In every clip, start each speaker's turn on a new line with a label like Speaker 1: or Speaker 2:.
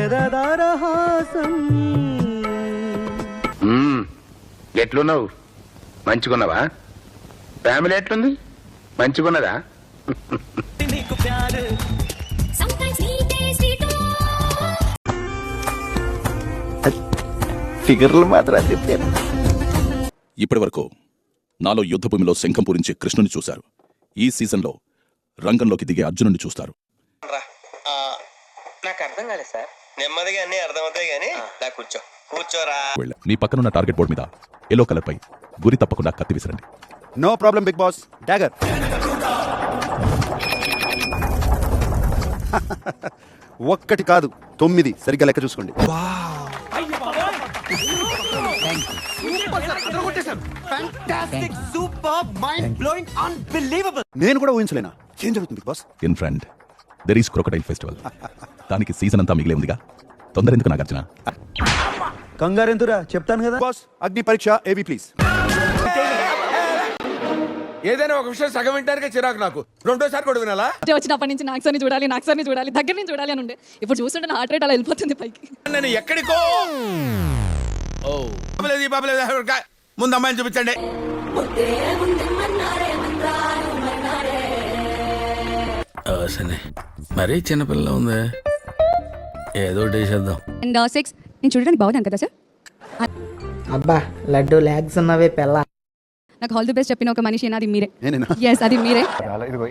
Speaker 1: ఎదదారహాసం.
Speaker 2: ఎట్లున్నావు? మంచిగున్నావా? ఫ్యామిలీ ఎట్లుంది? మంచిగున్నదా?
Speaker 1: ఫిగర్లు మాత్రం చెప్పాను.
Speaker 3: ఇప్పటి వరకు నాలో యుద్ధభూమిలో శంఖం పూరించే కృష్ణుని చూశారు. ఈ సీజన్లో రంగంలోకి దిగే అర్జునుని చూస్తారు.
Speaker 4: నాకు అర్థం కాలేదు సార్. నెమ్మదిగా అన్ని అర్థమవుతాయి కానీ కూర్చోరా.
Speaker 3: నీ పక్కనున్న టార్గెట్ బోర్డు మీద ఎల్లో కలర్ పై గురి తప్పకుండా కత్తి విసరండి.
Speaker 1: No problem big boss. Dagger. ఒక్కటి కాదు 9. సరిగ్గా లెక్క చూసుకోండి. నేను కూడా ఊహించలేనా? ఏం జరుగుతుంది Bigg Boss?
Speaker 3: In friend there is crocodile festival. దానికి సీజన్ అంతా మిగిలే ఉందిగా, తొందర ఎందుకు నాగార్జున?
Speaker 1: కంగారెందురా, చెప్తాను కదా.
Speaker 5: బాస్, అగ్ని పరీక్ష ఏవి ప్లీజ్.
Speaker 6: ఏదైనా ఒక విషయం సగం వింటానికే చిరాకు నాకు. రెండోసారి కూడా వినాలా?
Speaker 7: వచ్చినప్పటి నుంచి నాక్సర్ని చూడాలి దగ్గర నుంచి చూడాలి అని ఉండే. ఇప్పుడు చూస్తుంటే నా హార్ట్ రేట్ అలా వెళ్ళిపోతుంది పైకి.
Speaker 6: నేను ఎక్కడికో ముందు అమ్మాయిని చూపించండి. మరీ చిన్నపిల్ల ఉంది, ఏదో చేద్దాం.
Speaker 7: అండ్ 6 నేను చూడడానికి బాగున్నాను కదా సార్?
Speaker 8: అబ్బా లడ్డు లాగ్స్ ఉన్నవే పెళ్ళ.
Speaker 7: నాకు ఆల్ ది బెస్ట్ చెప్పిన ఒక మనిషి అది మీరే.
Speaker 1: నేనేనా?
Speaker 7: ఎస్, అది మీరే.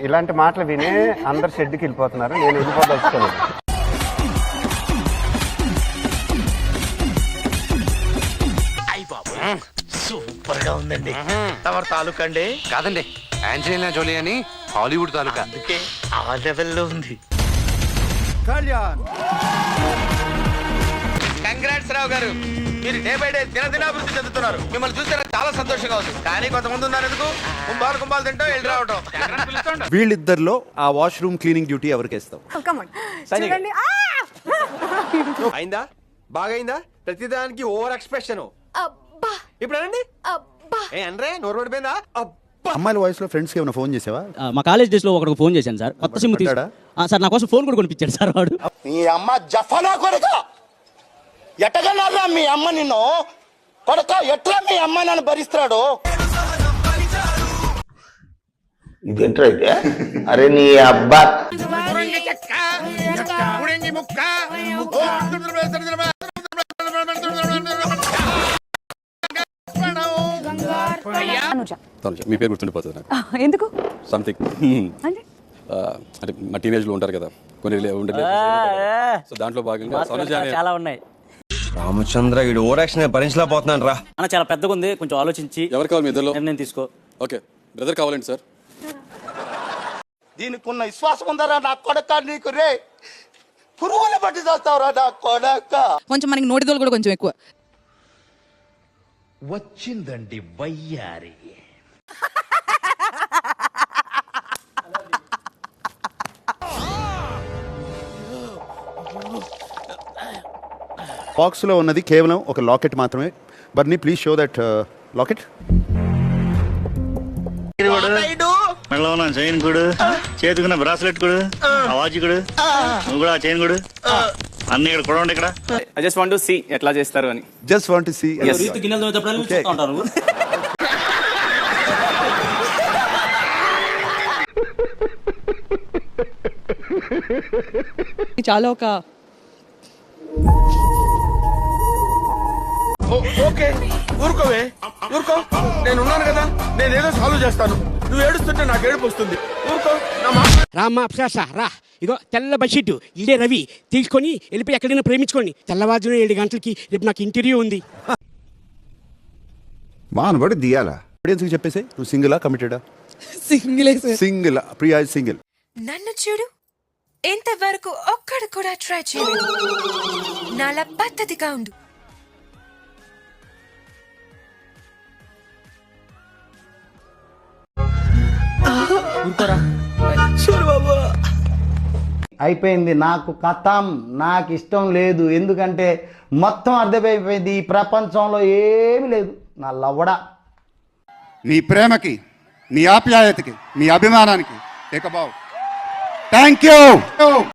Speaker 9: ఇలాంటి మాటలు విని అందరు షెడ్కి వెళ్ళిపోతున్నారు. నేను వెళ్ళిపోదలుచుకోలేదు.
Speaker 4: సూపర్ గా ఉందండి. తమరు తాలూకా అండి?
Speaker 9: కాదండి, ఆంజలీనా జోలీ అని హాలీవుడ్ తాలూకా.
Speaker 4: అందుకే ఆ లెవెల్లో ఉంది.
Speaker 1: కళ్యాణ్.
Speaker 4: కంగ్రాట్స్ రావు గారు, మీరు డే బై డే దినాభివృద్ధి చెందుతున్నారు. మిమ్మల్ని చూస్తే నాకు చాలా సంతోషంగా ఉంది. కానీ కొంతమంది ఉన్నారు ఎందుకు కుంభాలు తింటాం వెళ్ళి రావటం.
Speaker 1: వీళ్ళిద్దరిలో ఆ వాష్రూమ్ క్లీనింగ్ డ్యూటీ ఎవరికి ఇస్తావు?
Speaker 6: అయిందా? బాగైందా? ప్రతిదానికి ఓవర్ ఎక్స్ప్రెషన్. ఇప్పుడు అనండి. ఏ అంటే నోరు పడిపోయిందా?
Speaker 1: అమ్మాయిల వాయిస్ లో ఫ్రెండ్స్ కి ఏమైనా ఫోన్ చేసావా?
Speaker 10: మా కాలేజ్ డేస్ లో ఒకరికి ఫోన్ చేశాను సార్. కొత్త సిమ్ సార్, నా కోసం ఫోన్ కూడా కొనిపించాడు సార్ వాడు.
Speaker 4: మీ అమ్మ జఫనా కొడుక ఎట్టగలరా? మీ అమ్మ నిన్ను కొడుక ఎట్లా మీ అమ్మ నన్ను భరిస్తాడు?
Speaker 2: ఇదేంట్రా అయితే? అరే నీ అబ్బా.
Speaker 5: మీ పేరు గుర్తుండిపోతుంది నాకు.
Speaker 7: ఎందుకు?
Speaker 5: సంథింగ్ అంటే మా టీనేజ్ లో ఉంటారు కదా కొన్ని సో దాంట్లో భాగంగా
Speaker 10: చాలా ఉన్నాయి.
Speaker 9: రామచంద్ర వీడు ఓవర్ యాక్షన్ భరించలేకపోతున్నాను రా.
Speaker 10: అన్న చాలా పెద్దగా ఉంది, కొంచెం ఆలోచించి
Speaker 5: ఎవరు కావాలి మీ ఇద్దరు?
Speaker 10: నిర్ణయం తీసుకో.
Speaker 5: ఓకే, బ్రదర్ కావాలండి సార్.
Speaker 4: దీనికి ఉన్న విశ్వాసం ఉందరా నా కొడక? నీకు రే పురుగుల పట్టి చేస్తావురా నా కొడక.
Speaker 7: కొంచెం మనకి నోటిదోలు కూడా కొంచెం ఎక్కువ.
Speaker 4: వచ్చిందండి వయ్యారి.
Speaker 1: బాక్స్ లో ఉన్నది కేవలం ఒక లాకెట్ మాత్రమే. బర్నీ ప్లీజ్ షో దట్ లాకెట్.
Speaker 11: మెడలో ఉన్న చైన్ కూడా, చేతుకున్న బ్రాస్లెట్ కూడా, వాచ్ కూడా, నువ్వు కూడా చైన్ కూడా అన్ని ఇక్కడ కూడా ఇక్కడ.
Speaker 10: I just want to see ఎట్లా చేస్తారు అని.
Speaker 1: Just want to see.
Speaker 10: Reethi గిన్నెలు తోమేటప్పుడు చూస్తూ ఉంటారు.
Speaker 7: చాలా ఒక
Speaker 6: ఓకే ఊరుకోవే, ఊరుకో. నేను ఉన్నాను కదా, నేను ఏదో సాల్వ్ చేస్తాను. నువ్వు ఏడుస్తుంటే నాకు ఏడుపు వస్తుంది. ఊరుకో.
Speaker 12: రామ్మా అప్సరస రా, ఇగో తెల్ల బడ్షీట్ ఇదే రవి, తీసుకొని వెళ్ళిపోయి ఎక్కడైనా ప్రేమించుకోండి. తెల్లవారుజామున 7 గంటలకి రేపు నాకు ఇంటర్వ్యూ ఉంది.
Speaker 1: మానబడి దియాలా ఆడియన్స్ కి చెప్పేసి నువ్వు సింగిలా కమిటెడా? సింగిల్. ప్రియా సింగిల్.
Speaker 13: నన్ను చూడు, ఎంతవరకు ఒక్కడు కూడా ట్రై చేయలేదు. నాలా పద్ధతిగా ఉండు.
Speaker 8: అయిపోయింది నాకు కథం. నాకు ఇష్టం లేదు, ఎందుకంటే మొత్తం అర్థమైపోయింది. ఈ ప్రపంచంలో ఏమీ లేదు. నా లవ్వడా.
Speaker 5: నీ ప్రేమకి, నీ ఆప్యాయతకి, నీ అభిమానానికి ఏకబావ్. Thank you.